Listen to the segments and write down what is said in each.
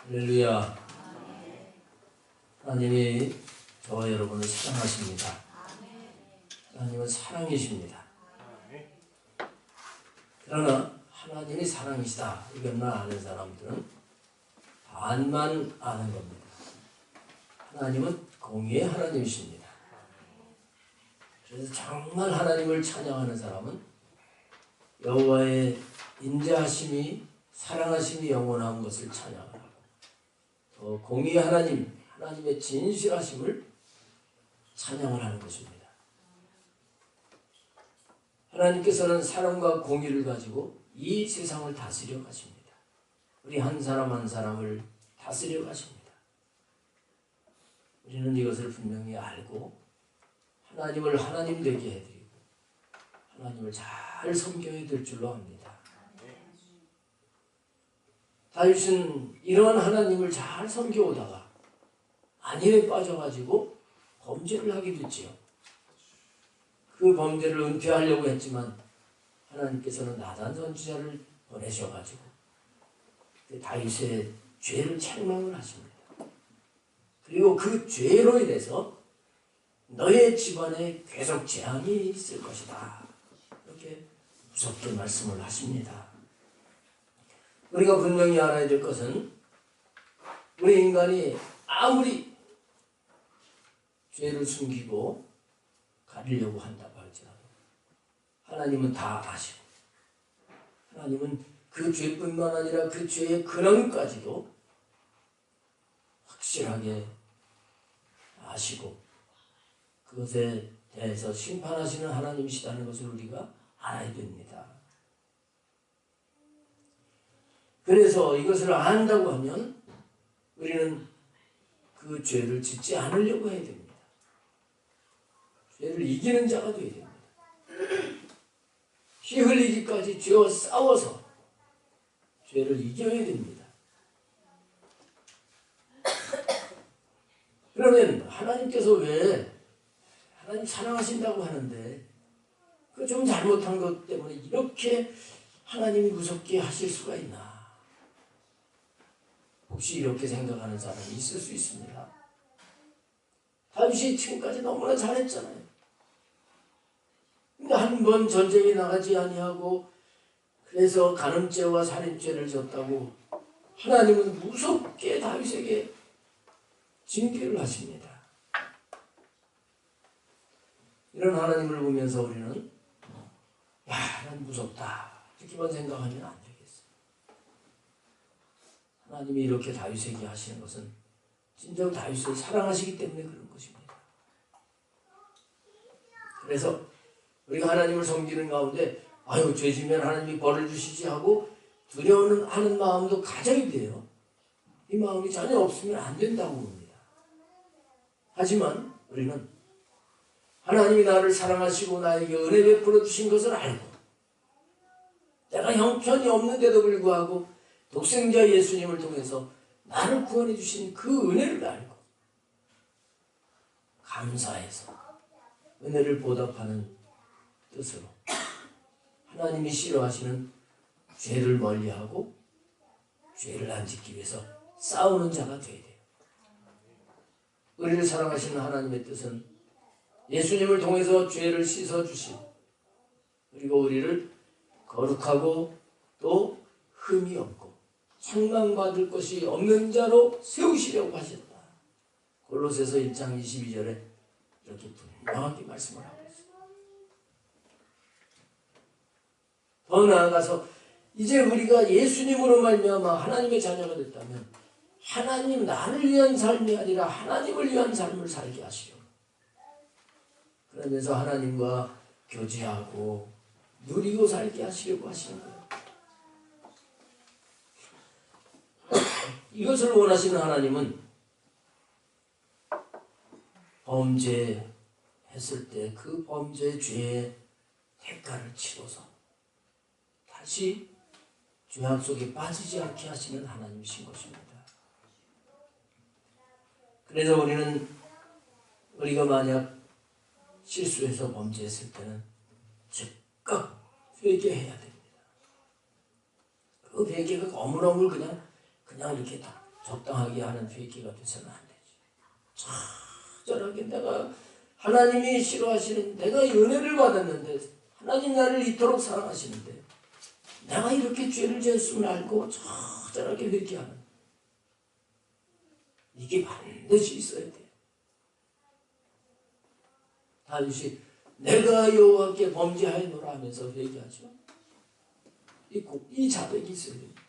할렐루야. 하나님이 저와 여러분을 사랑하십니다. 하나님은 사랑이십니다. 그러나 하나님이 사랑이시다 이것만 아는 사람들은 반만 아는 겁니다. 하나님은 공의의 하나님이십니다. 그래서 정말 하나님을 찬양하는 사람은 여호와의 인자하심이 사랑하심이 영원한 것을 찬양하고 또 공의의 하나님의 진실하심을 찬양을 하는 것입니다. 하나님께서는 사랑과 공의를 가지고 이 세상을 다스려 가십니다. 우리 한 사람 한 사람을 다스려 가십니다. 우리는 이것을 분명히 알고 하나님을 하나님 되게 해드리고 하나님을 잘 섬겨야 될 줄로 압니다. 다윗은 이런 하나님을 잘 섬겨오다가 안위에 빠져가지고 범죄를 하게 됐지요. 그 범죄를 은폐하려고 했지만 하나님께서는 나단 선지자를 보내셔가지고 다윗의 죄를 책망을 하십니다. 그리고 그 죄로 인해서 너의 집안에 계속 재앙이 있을 것이다. 이렇게 무섭게 말씀을 하십니다. 우리가 분명히 알아야 될 것은 우리 인간이 아무리 죄를 숨기고 가리려고 한다고 할지라도 하나님은 다 아시고 하나님은 그 죄뿐만 아니라 그 죄의 근원까지도 확실하게 아시고 그것에 대해서 심판하시는 하나님이시다는 것을 우리가 알아야 됩니다. 그래서 이것을 안다고 하면 우리는 그 죄를 짓지 않으려고 해야 됩니다. 죄를 이기는 자가 되어야 됩니다. 피 흘리기까지 죄와 싸워서 죄를 이겨야 됩니다. 그러면 하나님께서 왜 하나님 사랑하신다고 하는데 그 좀 잘못한 것 때문에 이렇게 하나님이 무섭게 하실 수가 있나? 혹시 이렇게 생각하는 사람이 있을 수 있습니다. 다윗이 지금까지 너무나 잘했잖아요. 근데 한 번 전쟁에 나가지 아니하고 그래서 간음죄와 살인죄를 졌다고 하나님은 무섭게 다윗에게 징계를 하십니다. 이런 하나님을 보면서 우리는 난 무섭다 이렇게만 생각하면 안 되겠어요. 하나님이 이렇게 다윗에게 하시는 것은 진정 다윗을 사랑하시기 때문에 그런 것입니다. 그래서 우리가 하나님을 섬기는 가운데 죄 지면 하나님이 벌을 주시지 하고 두려워하는 마음도 가져야 돼요. 이 마음이 전혀 없으면 안 된다고 봅니다. 하지만 우리는 하나님이 나를 사랑하시고 나에게 은혜 베풀어 주신 것을 알고 내가 형편이 없는데도 불구하고 독생자 예수님을 통해서 나를 구원해 주신 그 은혜를 알고 감사해서 은혜를 보답하는 뜻으로 하나님이 싫어하시는 죄를 멀리하고 죄를 안 짓기 위해서 싸우는 자가 되어야 돼요. 우리를 사랑하시는 하나님의 뜻은 예수님을 통해서 죄를 씻어주시고 그리고 우리를 거룩하고 또 흠이 없고 책망받을 것이 없는 자로 세우시려고 하셨다. 골로새서 1장 22절에 이렇게 분명하게 말씀을 하고 있습니다. 더 나아가서 이제 우리가 예수님으로 말미암아 하나님의 자녀가 됐다면 하나님 나를 위한 삶이 아니라 하나님을 위한 삶을 살게 하시려고 그러면서 하나님과 교제하고 누리고 살게 하시려고 하시는 거예요. 이것을 원하시는 하나님은 범죄했을 때 그 범죄 죄의 대가를 치러서 다시 죄악 속에 빠지지 않게 하시는 하나님이신 것입니다. 그래서 우리가 만약 실수해서 범죄했을 때는 즉각 회개해야 됩니다. 그 회개가 어물어물 그냥 이렇게 적당하게 하는 회개가 돼서는 안 되지. 적절하게 내가 하나님이 싫어하시는, 내가 은혜를 받았는데 하나님 나를 이토록 사랑하시는데 내가 이렇게 죄를 지었음을 알고 적절하게 회개하는, 이게 반드시 있어야 돼요. 다윗이 내가 여호와께 범죄하였노라 하면서 회개하죠. 이 자백이 있어야 됩니다.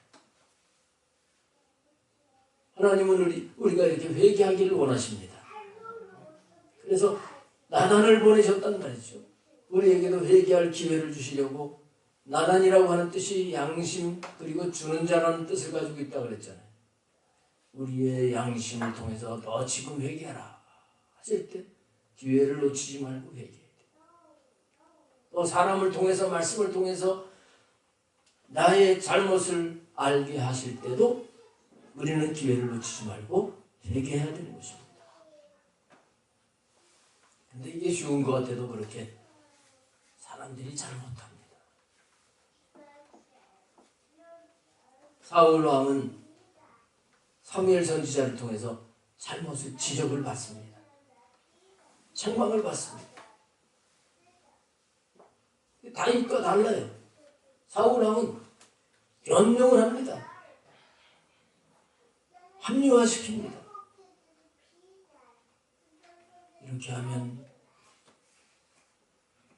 하나님은 우리가 이렇게 회개하기를 원하십니다. 그래서 나단을 보내셨단 말이죠. 우리에게도 회개할 기회를 주시려고. 나단이라고 하는 뜻이 양심 그리고 주는 자라는 뜻을 가지고 있다고 그랬잖아요. 우리의 양심을 통해서 너 지금 회개하라 하실 때 기회를 놓치지 말고 회개해야 돼요. 또 사람을 통해서, 말씀을 통해서 나의 잘못을 알게 하실 때도 우리는 기회를 놓치지 말고 회개해야 되는 것입니다. 근데 이게 쉬운 것 같아도 그렇게 사람들이 잘 못합니다. 사울 왕은 사무엘 선지자를 통해서 잘못을, 지적을 받습니다. 책망을 받습니다. 다윗과 달라요. 사울 왕은 변명을 합니다. 합리화시킵니다. 이렇게 하면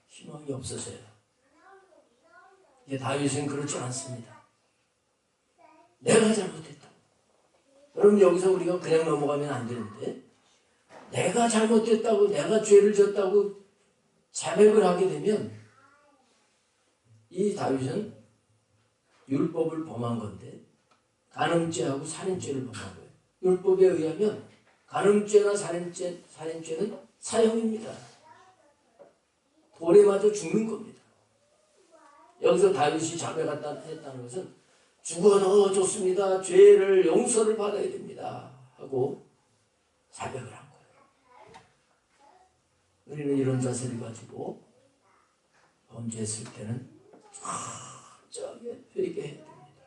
희망이 없어져요. 다윗은 그렇지 않습니다. 내가 잘못했다. 여러분, 여기서 우리가 그냥 넘어가면 안 되는데, 내가 잘못했다고, 내가 죄를 졌다고 자백을 하게 되면 이 다윗은 율법을 범한 건데, 간음죄하고 살인죄를 범한 거예요. 율법에 의하면 간음죄나 살인죄는 사형입니다. 돌에 맞아 죽는 겁니다. 여기서 다윗이 자백했다는 것은 죽어도 좋습니다. 죄를 용서를 받아야 됩니다. 하고 자백을 한 거예요. 우리는 이런 자세를 가지고 범죄했을 때는 철저하게 회개해야 됩니다.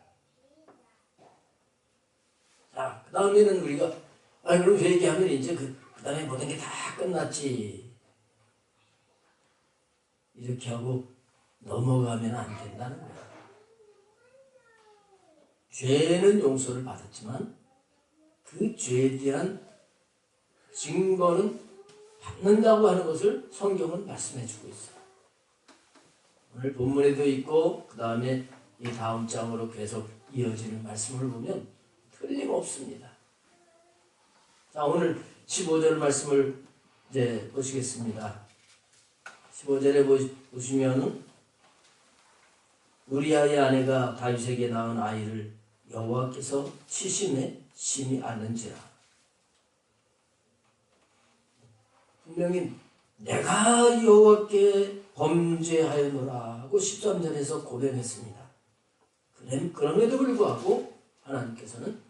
자, 그 다음에는 우리가 그럼 회개하면 이제 그 다음에 모든 게 다 끝났지, 이렇게 하고 넘어가면 안 된다는 거예요. 죄는 용서를 받았지만 그 죄에 대한 증거는 받는다고 하는 것을 성경은 말씀해 주고 있어요. 오늘 본문에도 있고 그 다음에 이 다음 장으로 계속 이어지는 말씀을 보면 틀림없습니다. 자, 오늘 15절 말씀을 이제 보시겠습니다. 15절에 보시면 우리아의 아내가 다윗에게 낳은 아이를 여호와께서 치심에 심히 앓는지라. 분명히 내가 여호와께 범죄하였노라 하고 13절에서 고백했습니다. 그럼에도 불구하고 하나님께서는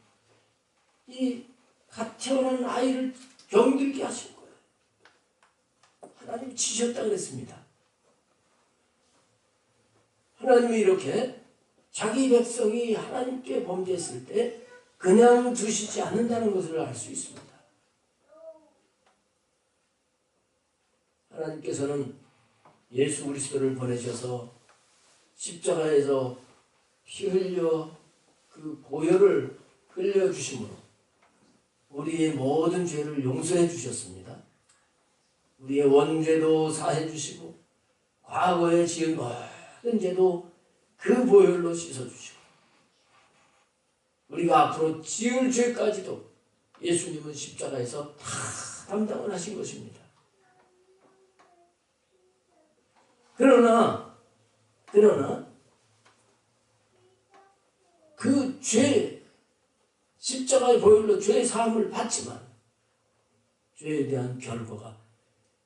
이 갓 태어난 아이를 병들게 하신 거예요. 하나님이 치셨다 그랬습니다. 하나님이 이렇게 자기 백성이 하나님께 범죄했을 때 그냥 두시지 않는다는 것을 알 수 있습니다. 하나님께서는 예수 그리스도를 보내셔서 십자가에서 피 흘려 그 보혈을 흘려주심으로 우리의 모든 죄를 용서해 주셨습니다. 우리의 원죄도 사해 주시고 과거에 지은 모든 죄도 그 보혈로 씻어주시고 우리가 앞으로 지을 죄까지도 예수님은 십자가에서 다 담당을 하신 것입니다. 그러나 그 죄, 십자가의 보혈로 죄의 사함을 받지만 죄에 대한 결과가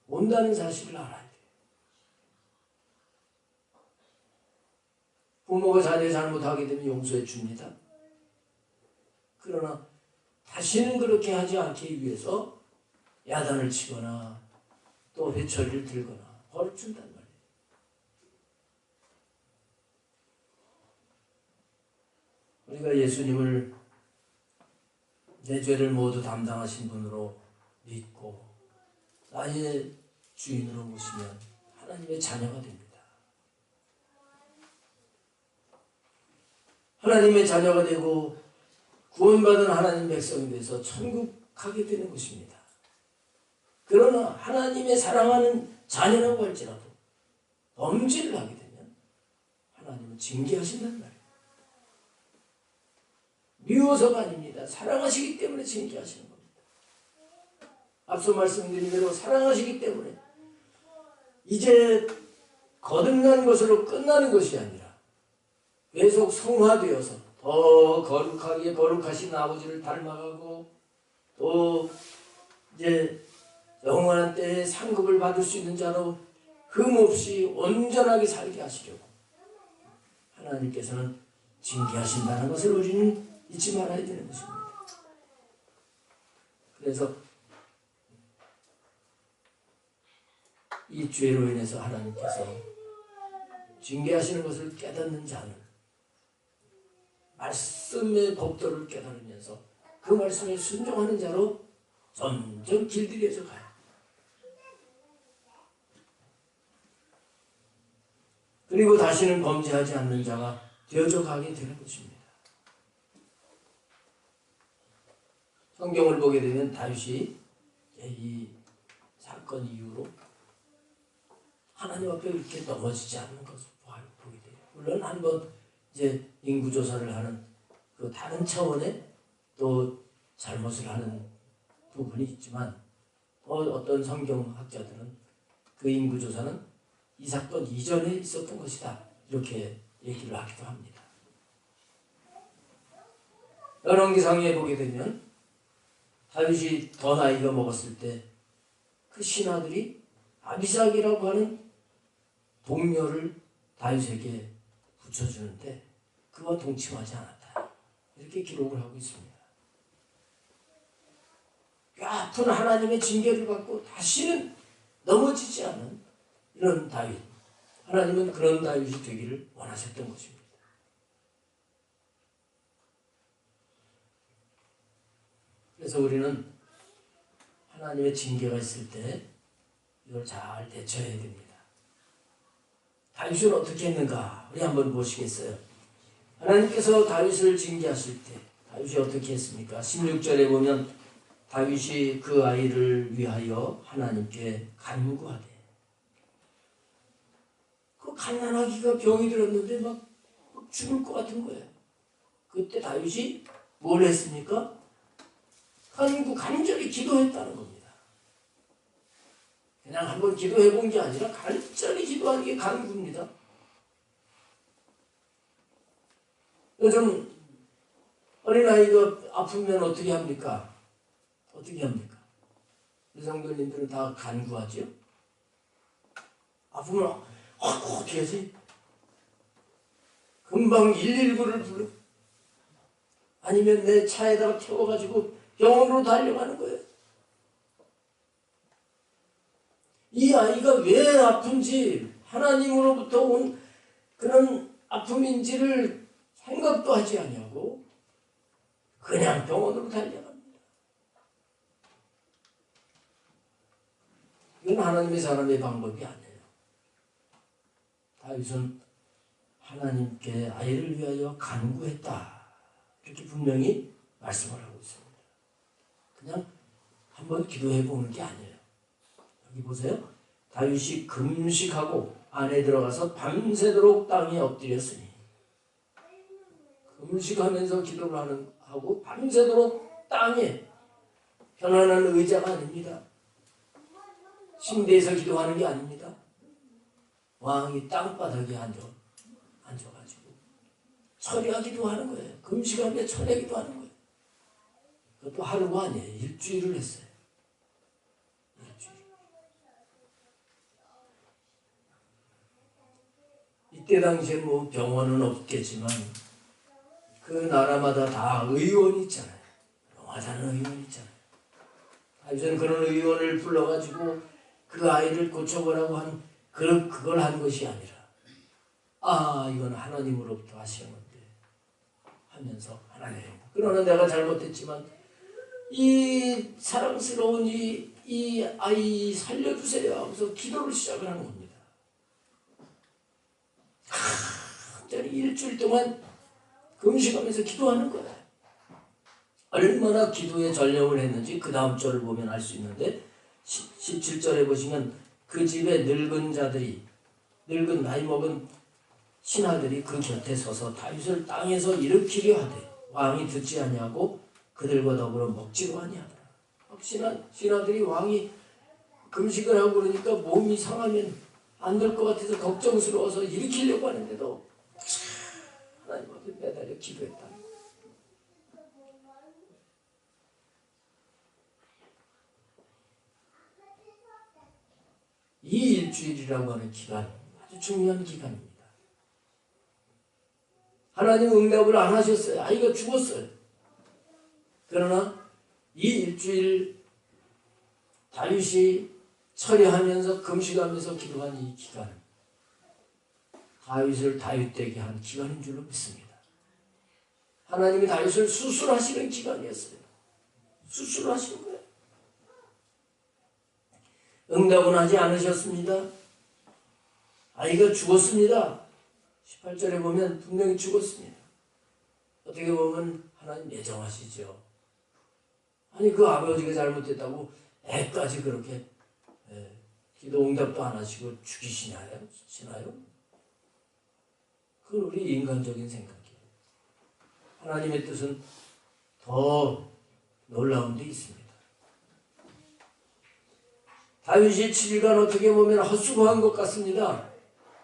온다는 사실을 알아야 돼요. 부모가 자녀의 잘못하게 되면 용서해 줍니다. 그러나 다시는 그렇게 하지 않기 위해서 야단을 치거나 또 회초리를 들거나 벌을 준단 말이에요. 우리가 예수님을 내 죄를 모두 담당하신 분으로 믿고 나의 주인으로 모시면 하나님의 자녀가 됩니다. 하나님의 자녀가 되고 구원받은 하나님 백성이 돼서 천국 가게 되는 것입니다. 그러나 하나님의 사랑하는 자녀라고 할지라도 범죄를 하게 되면 하나님은 징계하신단 말이에요. 미워서가 아닙니다. 사랑하시기 때문에 징계하시는 겁니다. 앞서 말씀드린 대로 사랑하시기 때문에 이제 거듭난 것으로 끝나는 것이 아니라 계속 성화되어서 더 거룩하게 거룩하신 아버지를 닮아가고 또 이제 영원한 때에 상급을 받을 수 있는 자로 흠없이 온전하게 살게 하시려고 하나님께서는 징계하신다는 것을 우리는 잊지 말아야 되는 것입니다. 그래서 이 죄로 인해서 하나님께서 징계하시는 것을 깨닫는 자는 말씀의 법도를 깨달으면서 그 말씀에 순종하는 자로 점점 길들여져 가요. 그리고 다시는 범죄하지 않는 자가 되어져 가게 되는 것입니다. 성경을 보게 되면 다윗이 이 사건 이후로 하나님 앞에 이렇게 넘어지지 않는 것을 보게 돼요. 물론 한번 이제 인구조사를 하는 그 다른 차원의 또 잘못을 하는 부분이 있지만 어떤 성경학자들은 그 인구조사는 이 사건 이전에 있었던 것이다 이렇게 얘기를 하기도 합니다. 열왕기상에 보게 되면 다윗이 더 나이가 먹었을 때 그 신하들이 아비삭이라고 하는 동료를 다윗에게 붙여주는데 그와 동침하지 않았다 이렇게 기록을 하고 있습니다. 꽤 아픈 하나님의 징계를 받고 다시는 넘어지지 않는 이런 다윗, 하나님은 그런 다윗이 되기를 원하셨던 것입니다. 그래서 우리는 하나님의 징계가 있을 때 이걸 잘 대처해야 됩니다. 다윗은 어떻게 했는가? 우리 한번 보시겠어요? 하나님께서 다윗을 징계하실 때 다윗이 어떻게 했습니까? 16절에 보면 다윗이 그 아이를 위하여 하나님께 간구하되 그 갓난아기가 병이 들었는데 막 죽을 것 같은 거예요. 그때 다윗이 뭘 했습니까? 간절히 기도했다는 겁니다. 그냥 한번 기도해 본 게 아니라 간절히 기도하는 게 간구입니다. 요즘 어린아이가 아프면 어떻게 합니까? 어떻게 합니까? 우리 성도님들은 다 간구하죠? 아프면 어떻게 하지? 금방 119를 불러. 아니면 내 차에다가 태워가지고 병원으로 달려가는 거예요. 이 아이가 왜 아픈지 하나님으로부터 온 그런 아픔인지를 생각도 하지 아니하고 그냥 병원으로 달려갑니다. 이건 하나님의 사람의 방법이 아니에요. 다윗은 하나님께 아이를 위하여 간구했다. 이렇게 분명히 말씀을 하고 있습니다. 그냥 한번 기도해 보는 게 아니에요. 여기 보세요. 다윗이 금식하고 안에 들어가서 밤새도록 땅에 엎드렸으니 금식하면서 기도를 하고 밤새도록 땅에 편안한 의자가 아닙니다. 침대에서 기도하는 게 아닙니다. 왕이 땅바닥에 앉아가지고 철야기도 하는 거예요. 금식하며 철야기도 하는 거예요. 그것도 하루가 아니에요. 일주일을 했어요. 일주일. 이때 당시에 뭐 병원은 없겠지만 그 나라마다 다 의원이 있잖아요. 영화자는 의원이 있잖아요. 다윗은 그런 의원을 불러가지고 그 아이를 고쳐보라고 한 그걸 한 것이 아니라 이건 하나님으로부터 하시는 건데 하면서 하나님 그러나 내가 잘못했지만 이 사랑스러운 이 아이 살려주세요 하면서 기도를 시작을 하는 겁니다. 간절히 일주일 동안 금식하면서 기도하는 거예요. 얼마나 기도에 전념을 했는지 그 다음 절을 보면 알 수 있는데 17절에 보시면 그 집에 늙은 자들이 늙은 나이 먹은 신하들이 그 곁에 서서 다윗을 땅에서 일으키려 하되 왕이 듣지 아니하고 그들과 더불어 먹지도 아니하더라. 신하들이 왕이 금식을 하고 그러니까 몸이 상하면 안 될 것 같아서 걱정스러워서 일으키려고 하는데도 하나님 앞에 매달려 기도했다. 이 일주일이라고 하는 기간 아주 중요한 기간입니다. 하나님 응답을 안 하셨어요. 아이가 죽었어요. 그러나 이 일주일 다윗이 처리하면서 금식하면서 기도한 이 기간 다윗을 다윗되게 한 기간인 줄로 믿습니다. 하나님이 다윗을 수술하시는 기간이었어요. 수술하시는 거예요. 응답은 하지 않으셨습니다. 아이가 죽었습니다. 18절에 보면 분명히 죽었습니다. 어떻게 보면 하나님 예정하시죠. 아니 그 아버지가 잘못했다고 애까지 그렇게 기도 응답도 안 하시고 죽이시나요? 그건 우리 인간적인 생각이에요. 하나님의 뜻은 더 놀라운 데 있습니다. 다윗이 7일간 어떻게 보면 헛수고한 것 같습니다.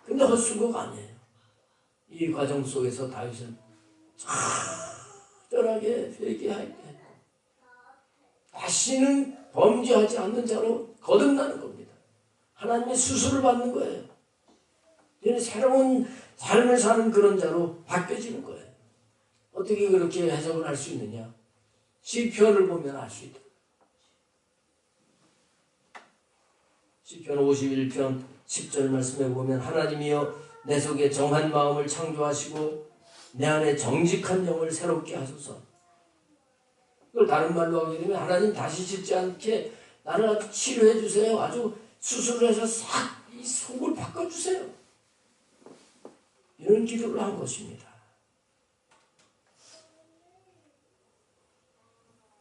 근데 헛수고가 아니에요. 이 과정 속에서 다윗은 철저하게 회개했고 다시는 범죄하지 않는 자로 거듭나는 겁니다. 하나님의 수술을 받는 거예요. 이제는 새로운 삶을 사는 그런 자로 바뀌어지는 거예요. 어떻게 그렇게 해석을 할 수 있느냐? 시편을 보면 알 수 있다. 시편 51편 10절 말씀에 보면 하나님이여 내 속에 정한 마음을 창조하시고 내 안에 정직한 영을 새롭게 하소서. 이걸 다른 말로 하게 되면 하나님 다시 짓지 않게 나를 아주 치료해 주세요. 아주 수술을 해서 싹 이 속을 바꿔주세요. 이런 기도를 한 것입니다.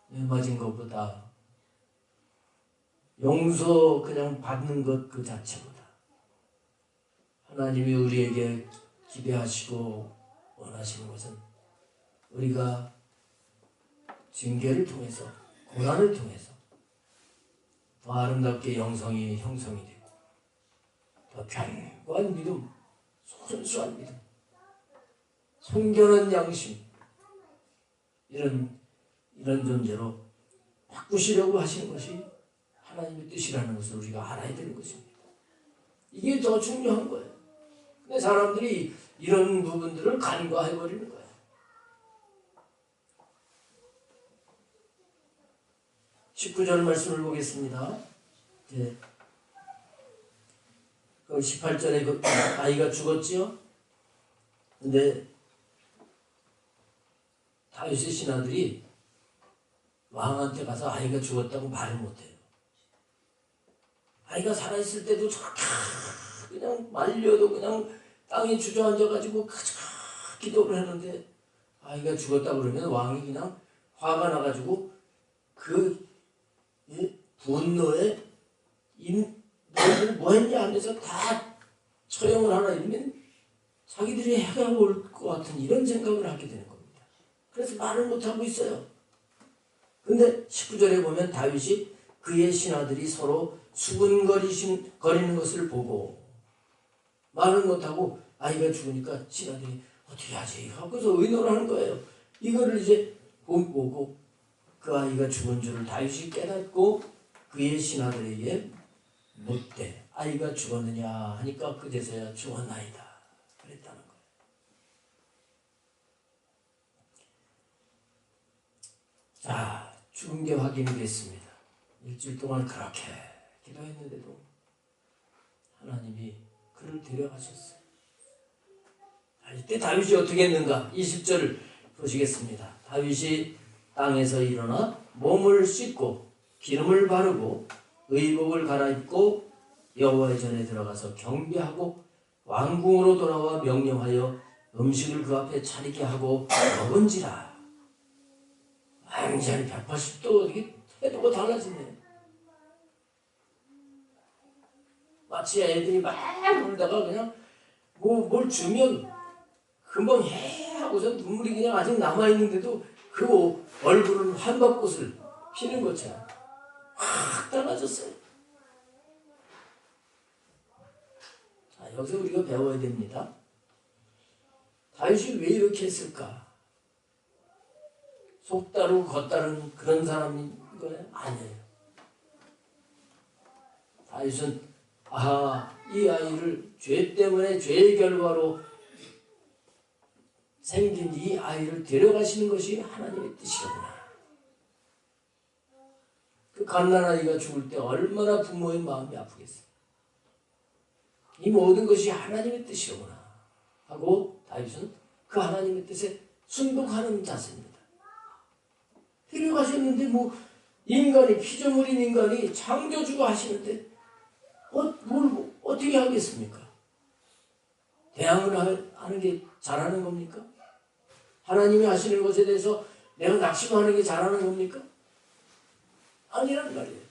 맞은 것보다 용서 그냥 받는 것 그 자체보다 하나님이 우리에게 기대하시고 원하시는 것은 우리가 징계를 통해서 고난을 통해서 더 아름답게 형성이 되고 더 견고한 믿음, 순수한 믿음, 손겨는 양심 이런 존재로 바꾸시려고 하시는 것이 하나님의 뜻이라는 것을 우리가 알아야 되는 것입니다. 이게 더 중요한 거예요. 근데 사람들이 이런 부분들을 간과해버리는 거예요. 네. 19절 말씀을 보겠습니다. 네. 18절에 그 아이가 죽었지요? 근데 다윗의 신하들이 왕한테 가서 아이가 죽었다고 말을 못해요. 아이가 살아있을 때도 그냥 말려도 그냥 땅에 주저앉아가지고 기도를 하는데 아이가 죽었다고 그러면 왕이 그냥 화가 나가지고 그 분노에 너희들 뭐 했냐 하면서 다 처형을 하나 이러면 자기들이 해가 올 것 같은 이런 생각을 하게 되는 겁니다. 그래서 말을 못하고 있어요. 근데 19절에 보면 다윗이 그의 신하들이 서로 수군거리는 것을 보고 말을 못하고 아이가 죽으니까 신하들이 어떻게 하지? 하고서 의논을 하는 거예요. 이거를 이제 보고 그 아이가 죽은 줄을 다윗이 깨닫고 그의 신하들에게 묻되 아이가 죽었느냐 하니까 그제서야 죽었나이다 그랬다는 거예요. 자, 죽은 게 확인이 됐습니다. 일주일 동안 그렇게 기도했는데도 하나님이 그를 데려가셨어요. 이때 다윗이 어떻게 했는가? 20절을 보시겠습니다. 다윗이 땅에서 일어나 몸을 씻고 기름을 바르고 의복을 갈아입고 여호와의 전에 들어가서 경배하고 왕궁으로 돌아와 명령하여 음식을 그 앞에 차리게 하고 먹은지라. 완전히 180도 이게 태도가 달라지네. 마치 애들이 막 놀다가 그냥 뭘 주면 금방 해 하고서 눈물이 그냥 아직 남아있는데도 그 얼굴은 한밭꽃을 피는 것처럼 확 달라졌어요. 자, 여기서 우리가 배워야 됩니다. 다윗이 왜 이렇게 했을까? 속 따르고 겉 따르는 그런 사람인 거예요? 아니에요. 다윗은 이 아이를 죄 때문에 죄의 결과로 생긴 이 아이를 데려가시는 것이 하나님의 뜻이로구나. 그 갓난아이가 죽을 때 얼마나 부모의 마음이 아프겠어요. 이 모든 것이 하나님의 뜻이로구나 하고 다윗은 그 하나님의 뜻에 순종하는 자세입니다. 데려가셨는데 인간이 피조물인 인간이 창조주가 하시는데 뭘 어떻게 하겠습니까? 대항을 하는 게 잘하는 겁니까? 하나님이 하시는 것에 대해서 내가 낙심하는 게 잘하는 겁니까? 아니란 말이에요.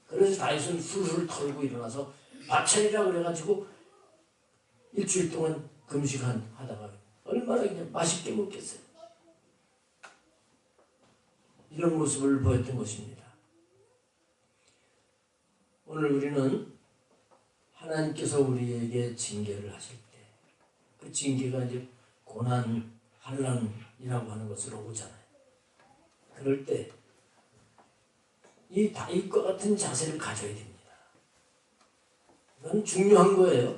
그래서 다윗은 훌훌 털고 일어나서 밥차리라 그래가지고 일주일 동안 금식하다가 얼마나 그냥 맛있게 먹겠어요. 이런 모습을 보였던 것입니다. 오늘 우리는 하나님께서 우리에게 징계를 하실 때 그 징계가 이제 고난, 환난이라고 하는 것으로 오잖아요. 그럴 때 이 다윗과 같은 자세를 가져야 됩니다. 이건 중요한 거예요.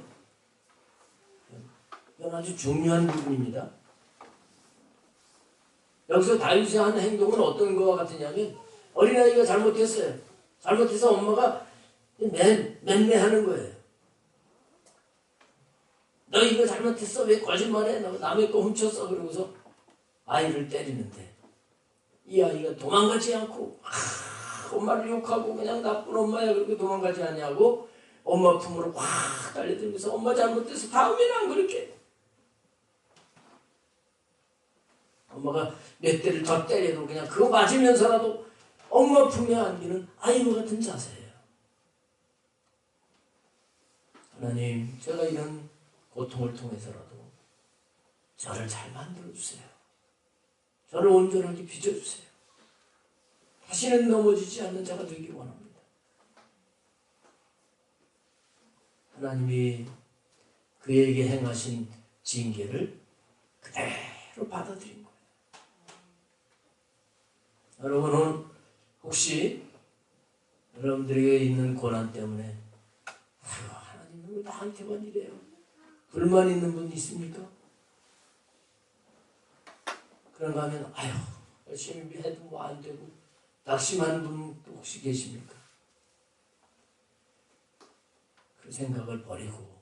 이건 아주 중요한 부분입니다. 여기서 다윗이 한 행동은 어떤 것과 같으냐면 어린아이가 잘못했어요. 잘못해서 엄마가 맴매하는 거예요. 너 이거 잘못했어. 왜 거짓말해? 너 남의 거 훔쳤어. 그러고서 아이를 때리는데 이 아이가 도망가지 않고 엄마를 욕하고 그냥 나쁜 엄마야 그렇게 도망가지 않냐고 엄마 품으로 확 달려들면서 엄마 잘못해서 다음에는 안 그렇게. 엄마가 몇 대를 더 때려도 그냥 그거 맞으면서라도 엄마 품에 안기는 아이와 같은 자세예요. 하나님, 제가 이런 고통을 통해서라도 저를 잘 만들어주세요. 저를 온전하게 빚어주세요. 다시는 넘어지지 않는 자가 되기 원합니다. 하나님이 그에게 행하신 징계를 그대로 받아들인 거예요. 여러분은 혹시 여러분들에게 있는 고난 때문에 하나님 왜 나한테만 이래요? 불만 있는 분 있습니까? 그런가 하면 열심히 해도 안 되고 낙심하는 분도 혹시 계십니까? 그 생각을 버리고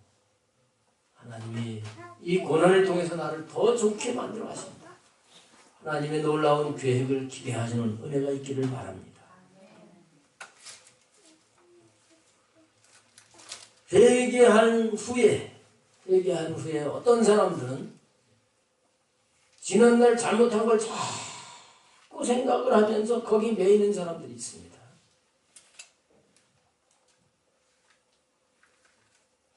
하나님이 이 고난을 통해서 나를 더 좋게 만들어 가십니다. 하나님의 놀라운 계획을 기대하시는 은혜가 있기를 바랍니다. 회개한 후에 어떤 사람들은 지난날 잘못한 걸 자꾸 생각을 하면서 거기 매이는 사람들이 있습니다.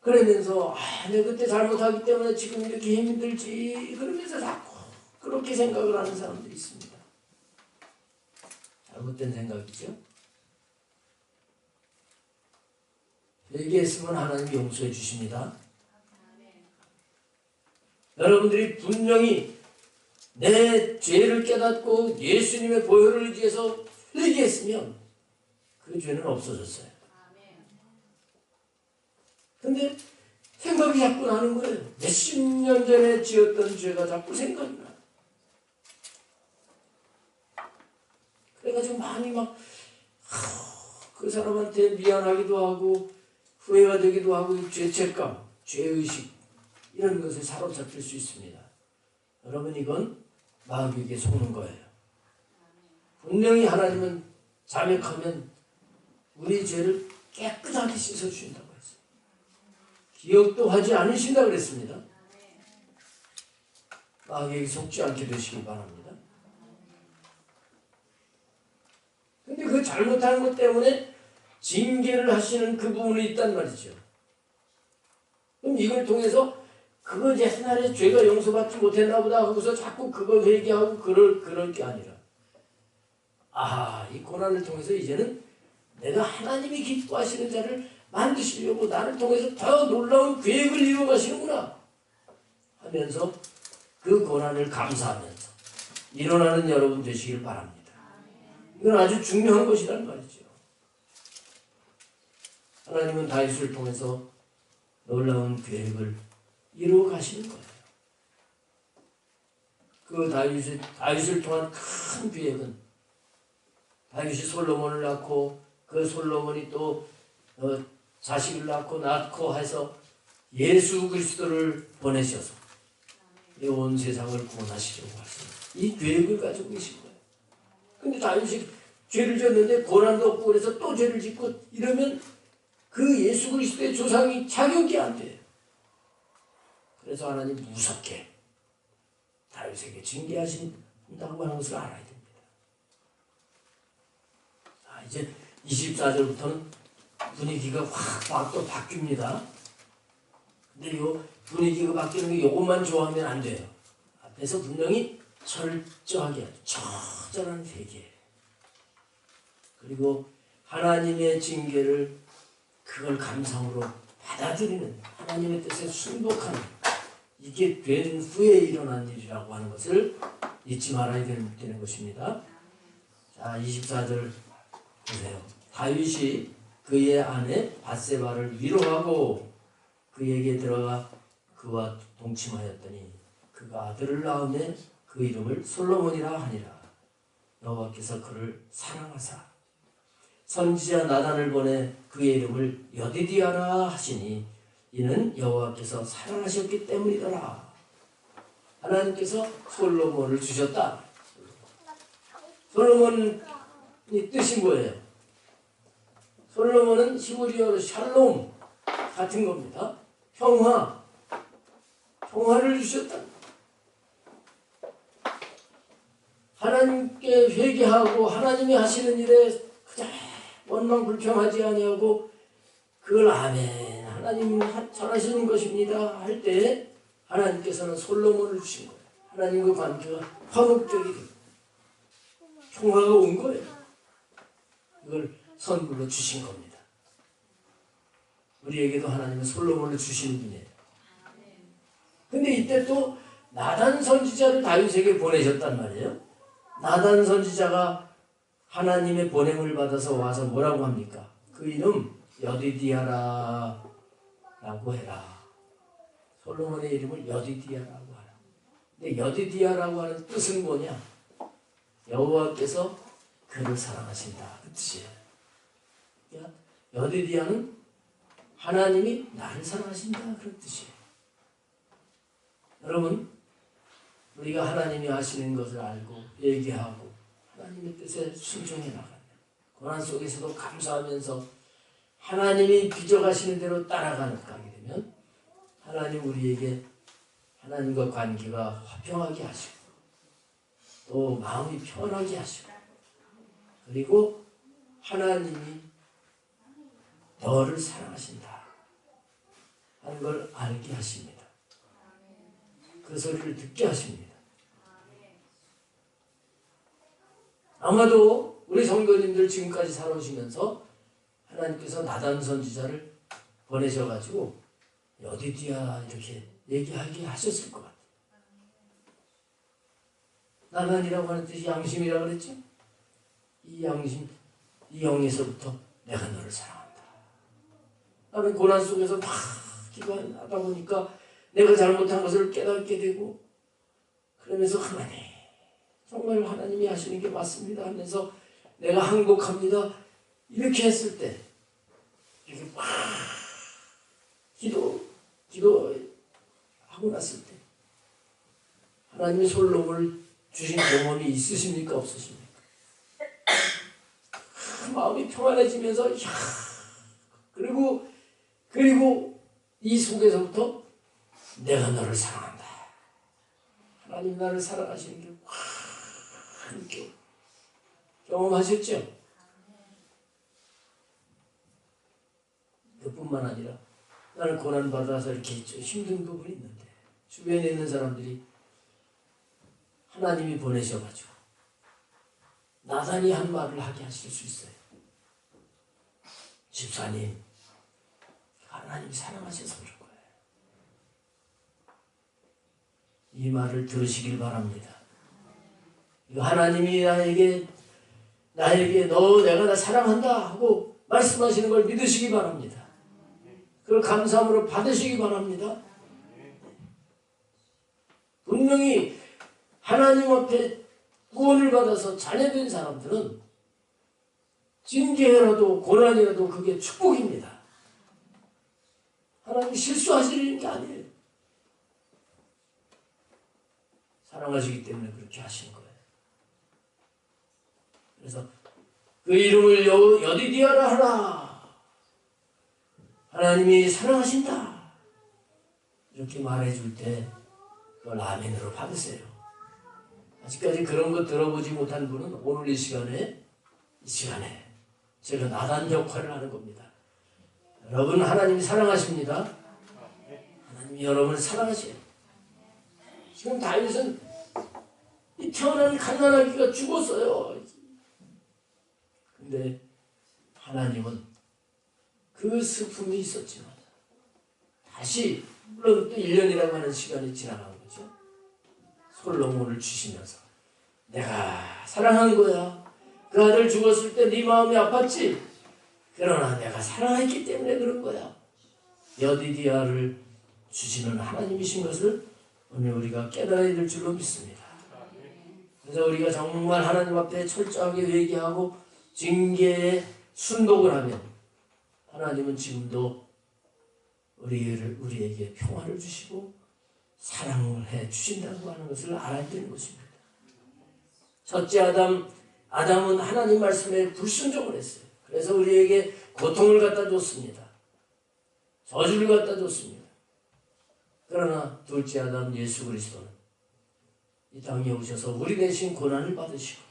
그러면서 내가 그때 잘못하기 때문에 지금 이렇게 힘들지 그러면서 자꾸 그렇게 생각을 하는 사람들이 있습니다. 잘못된 생각이죠. 회개했으면 하나님이 용서해 주십니다. 여러분들이 분명히 내 죄를 깨닫고 예수님의 보혈을 의지해서 회개했으면 그 죄는 없어졌어요. 근데 생각이 자꾸 나는 거예요. 몇십 년 전에 지었던 죄가 자꾸 생각이 나요. 그래가지고 많이 그 사람한테 미안하기도 하고 후회가 되기도 하고 죄책감, 죄의식 이런 것에 사로잡힐 수 있습니다. 여러분 이건 마귀에게 속는 거예요. 분명히 하나님은 자백하면 우리 죄를 깨끗하게 씻어주신다고 했어요. 기억도 하지 않으신다고 그랬습니다. 마귀에게 속지 않게 되시기 바랍니다. 근데 그 잘못하는 것 때문에 징계를 하시는 그 부분이 있단 말이죠. 그럼 이걸 통해서 그거 옛날에 죄가 용서받지 못했나 보다 하고서 자꾸 그걸 회개하고 그럴 게 아니라 이 고난을 통해서 이제는 내가 하나님이 기뻐하시는 자를 만드시려고 나를 통해서 더 놀라운 계획을 이루어가시는구나 하면서 그 고난을 감사하면서 일어나는 여러분 되시길 바랍니다. 이건 아주 중요한 것이란 말이죠. 하나님은 다윗을 통해서 놀라운 계획을 이루어 가시는 거예요. 그 다윗을 통한 큰 계획은 다윗이 솔로몬을 낳고 그 솔로몬이 또 자식을 낳고 해서 예수 그리스도를 보내셔서 이 온 세상을 구원하시려고 하시는 이 계획을 가지고 계신 거예요. 근데 다윗이 죄를 졌는데 고난도 없고 그래서 또 죄를 짓고 이러면 그 예수 그리스도의 조상이 자격이 안 돼요. 그래서 하나님 무섭게 다윗에게 징계하신다고 하는 것을 알아야 됩니다. 이제 24절부터는 분위기가 확 또 바뀝니다. 근데 요 분위기가 바뀌는 게 요것만 좋아하면 안 돼요. 앞에서 분명히 철저하게 처절한 회개 그리고 하나님의 징계를 그걸 감상으로 받아들이는 하나님의 뜻에 순복하는 이게 된 후에 일어난 일이라고 하는 것을 잊지 말아야 되는 것입니다. 자, 24절 보세요. 다윗이 그의 아내 밧세바를 위로하고 그에게 들어가 그와 동침하였더니 그가 아들을 낳음에 그 이름을 솔로몬이라 하니라. 여호와께서 그를 사랑하사 선지자 나단을 보내 그의 이름을 여디디아라 하시니 이는 여호와께서 사랑하셨기 때문이더라. 하나님께서 솔로몬을 주셨다. 솔로몬이 뜻이 뭐예요? 솔로몬은 히브리어로 샬롬 같은 겁니다. 평화를 주셨다. 하나님께 회개하고 하나님이 하시는 일에 그냥 원망 불평하지 아니하고 그걸 아멘 하나님 잘하시는 것입니다 할 때 하나님께서는 솔로몬을 주신 거예요. 하나님과 관계가 화목적이 됩니다. 평화가 온 거예요. 이걸 선물로 주신 겁니다. 우리에게도 하나님은 솔로몬을 주시는 분이에요. 근데 이때 또 나단 선지자를 다윗에게 보내셨단 말이에요. 나단 선지자가 하나님의 보냄을 받아서 와서 뭐라고 합니까? 그 이름 여디디아라라고 해라. 솔로몬의 이름을 여디디아라고 하라. 근데 여디디아라고 하는 뜻은 뭐냐? 여호와께서 그를 사랑하신다 그 뜻이에요. 그러니까 여디디아는 하나님이 나를 사랑하신다 그런 뜻이에요. 여러분 우리가 하나님이 하시는 것을 알고 얘기하고 하나님의 뜻에 순종해 나가면 고난 속에서도 감사하면서 하나님이 빚어가시는 대로 따라가게 되면 하나님 우리에게 하나님과 관계가 화평하게 하시고 또 마음이 편하게 하시고 그리고 하나님이 너를 사랑하신다 하는 걸 알게 하십니다. 그 소리를 듣게 하십니다. 아마도 우리 성도님들 지금까지 살아오시면서 하나님께서 나단 선지자를 보내셔가지고 여디디아 이렇게 얘기하게 하셨을 것 같아요. 나단이라고 하는 뜻이 양심이라고 그랬죠? 이 양심, 이 영에서부터 내가 너를 사랑한다. 나는 고난 속에서 막 기도하다 보니까 내가 잘못한 것을 깨닫게 되고 그러면서 하나님 정말 하나님이 하시는 게 맞습니다 하면서 내가 항복합니다 이렇게 했을 때 이렇게 막 기도하고 났을 때 하나님이 솔로몬을 주신 경험이 있으십니까? 없으십니까? 마음이 평안해지면서 그리고 이 속에서부터 내가 너를 사랑한다. 하나님 나를 사랑하시는 게 함께 경험하셨죠? 그뿐만 아니라 나는 고난받아서 이렇게 좀 힘든 부분이 있는데 주변에 있는 사람들이 하나님이 보내셔가지고 나단이 한 말을 하게 하실 수 있어요. 집사님, 하나님이 사랑하셔서 그런 거예요. 이 말을 들으시길 바랍니다. 하나님이 나에게 내가 나 사랑한다 하고 말씀하시는 걸 믿으시기 바랍니다. 그걸 감사함으로 받으시기 바랍니다. 분명히 하나님 앞에 구원을 받아서 자녀된 사람들은 징계라도 고난이라도 그게 축복입니다. 하나님이 실수하시는 게 아니에요. 사랑하시기 때문에 그렇게 하신 거예요. 그래서 그 이름을 여디디아라 하라. 하나님이 사랑하신다. 이렇게 말해줄 때 그걸 아멘으로 받으세요. 아직까지 그런 거 들어보지 못한 분은 오늘 이 시간에 제가 나단 역할을 하는 겁니다. 여러분 하나님이 사랑하십니다. 하나님이 여러분을 사랑하세요. 지금 다윗은 이 태어난 갓난아기가 죽었어요. 근데 하나님은 그 슬픔이 있었지만 다시 물론 또 1년이라고 하는 시간이 지나간 거죠. 솔로몬을 주시면서 내가 사랑한 거야. 그 아들 죽었을 때 네 마음이 아팠지. 그러나 내가 사랑했기 때문에 그런 거야. 여디디아를 주시는 하나님이신 것을 오늘 우리가 깨달아야 될 줄로 믿습니다. 그래서 우리가 정말 하나님 앞에 철저하게 회개하고 징계에 순복을 하면 하나님은 지금도 우리에게 평화를 주시고 사랑을 해 주신다고 하는 것을 알아야 되는 것입니다. 첫째 아담은 하나님 말씀에 불순종을 했어요. 그래서 우리에게 고통을 갖다 줬습니다. 저주를 갖다 줬습니다. 그러나 둘째 아담 예수 그리스도는 이 땅에 오셔서 우리 대신 고난을 받으시고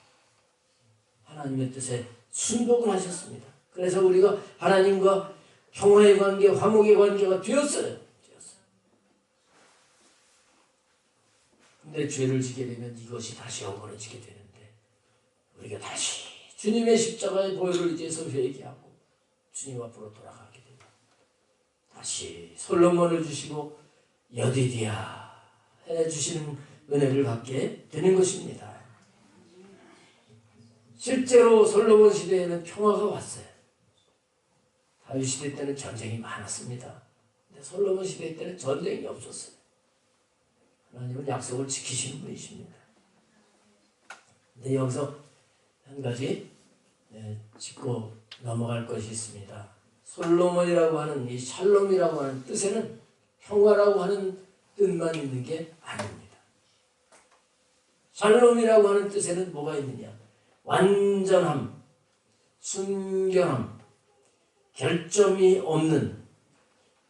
하나님의 뜻에 순복을 하셨습니다. 그래서 우리가 하나님과 평화의 관계, 화목의 관계가 되었어요. 근데 죄를 지게 되면 이것이 다시 억울해지게 되는데 우리가 다시 주님의 십자가의 보혈을 의지해서 회개하고 주님 앞으로 돌아가게 됩니다. 다시 솔로몬을 주시고 여디디아 해주시는 은혜를 받게 되는 것입니다. 실제로 솔로몬 시대에는 평화가 왔어요. 다윗 시대 때는 전쟁이 많았습니다. 근데 솔로몬 시대 때는 전쟁이 없었어요. 하나님은 약속을 지키시는 분이십니다. 근데 여기서 한 가지 짚고 넘어갈 것이 있습니다. 솔로몬이라고 하는 이 샬롬이라고 하는 뜻에는 평화라고 하는 뜻만 있는 게 아닙니다. 샬롬이라고 하는 뜻에는 뭐가 있느냐? 완전함, 순결함, 결점이 없는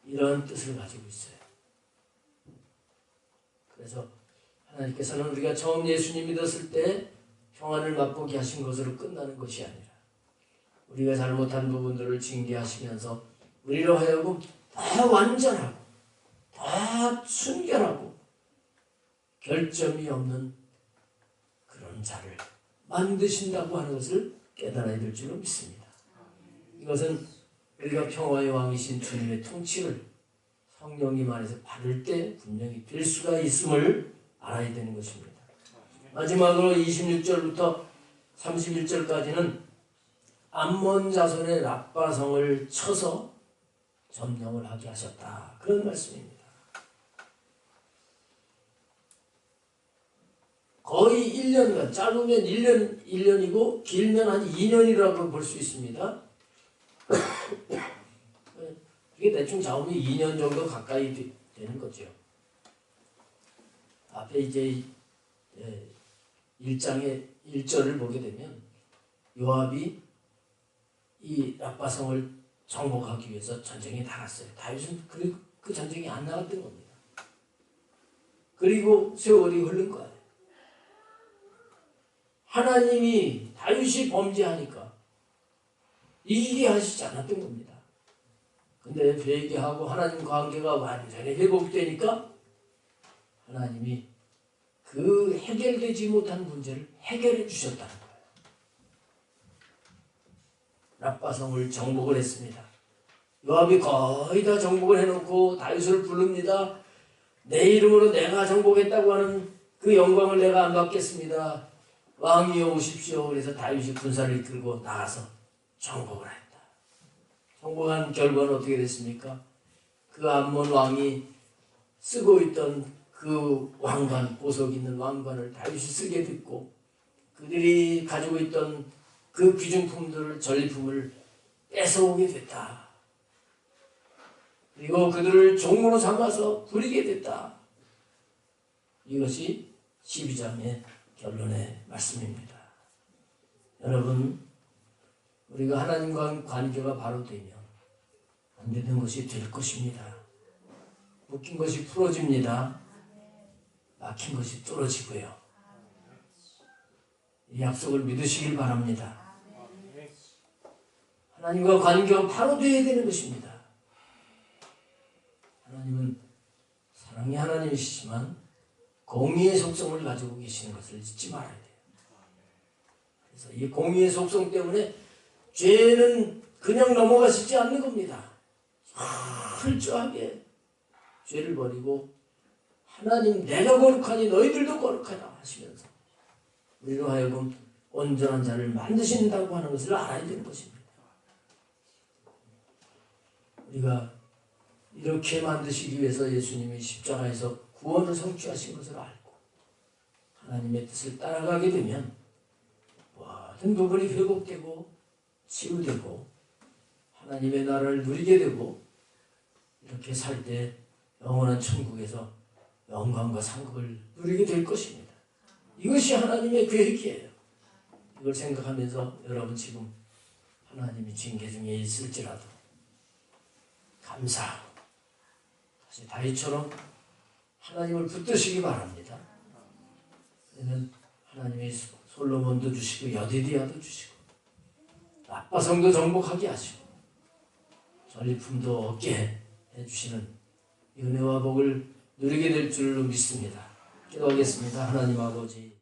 이런 뜻을 가지고 있어요. 그래서 하나님께서는 우리가 처음 예수님 믿었을 때 평안을 맛보게 하신 것으로 끝나는 것이 아니라 우리가 잘못한 부분들을 징계하시면서 우리로 하여금 더 완전하고 더 순결하고 결점이 없는 그런 자를 만드신다고 하는 것을 깨달아야 될 줄로 믿습니다. 이것은 우리가 평화의 왕이신 주님의 통치를 성령님 안에서 받을 때 분명히 될 수가 있음을 알아야 되는 것입니다. 마지막으로 26절부터 31절까지는 암몬 자손의 랍바성을 쳐서 점령을 하게 하셨다. 그런 말씀입니다. 거의 1년간, 짧으면 1년이고 길면 한 2년이라고 볼 수 있습니다. 그게 대충 잡으면 2년 정도 가까이 되는 거죠. 앞에 이제 1장의 1절을 보게 되면 요압이 이 랍바성을 정복하기 위해서 전쟁에 나갔어요. 다윗은 그 전쟁에 안 나갔던 겁니다. 그리고 세월이 흐른 거예요. 하나님이 다윗이 범죄하니까 이기게 하시지 않았던 겁니다. 근데 회개하고 하나님 관계가 완전히 회복되니까 하나님이 그 해결되지 못한 문제를 해결해 주셨다는 거예요. 랍바성을 정복을 했습니다. 요압이 거의 다 정복을 해놓고 다윗을 부릅니다. 내 이름으로 내가 정복했다고 하는 그 영광을 내가 안 받겠습니다. 왕이여 오십시오. 그래서 다윗이 군사를 이끌고 나가서 정복을 했다. 정복한 결과는 어떻게 됐습니까? 그 암몬 왕이 쓰고 있던 그 왕관, 보석 있는 왕관을 다윗이 쓰게 됐고, 그들이 가지고 있던 그 귀중품들을, 전리품을 뺏어오게 됐다. 그리고 그들을 종으로 삼아서 부리게 됐다. 이것이 12장의 결론의 말씀입니다. 여러분, 우리가 하나님과 관계가 바로 되면 안 되는 것이 될 것입니다. 묶인 것이 풀어집니다. 막힌 것이 뚫어지고요. 이 약속을 믿으시길 바랍니다. 하나님과 관계가 바로 되어야 되는 것입니다. 하나님은 사랑의 하나님이시지만 공의의 속성을 가지고 계시는 것을 잊지 말아야 돼요. 그래서 이 공의의 속성 때문에 죄는 그냥 넘어가시지 않는 겁니다. 철저하게 죄를 버리고 하나님 내가 거룩하니 너희들도 거룩하다 하시면서 우리로 하여금 온전한 자를 만드신다고 하는 것을 알아야 되는 것입니다. 우리가 이렇게 만드시기 위해서 예수님이 십자가에서 구원을 성취하신 것을 알고 하나님의 뜻을 따라가게 되면 모든 부분이 회복되고 치유되고 하나님의 나라를 누리게 되고 이렇게 살 때 영원한 천국에서 영광과 상급을 누리게 될 것입니다. 이것이 하나님의 계획이에요. 이걸 생각하면서 여러분 지금 하나님이 징계 중에 있을지라도 감사하고 다시 다윗처럼 하나님을 붙드시기 바랍니다. 그러면 하나님이 솔로몬도 주시고 여디디아도 주시고 랍바성도 정복하게 하시고 전리품도 얻게 해주시는 은혜와 복을 누리게 될 줄로 믿습니다. 기도하겠습니다. 하나님 아버지,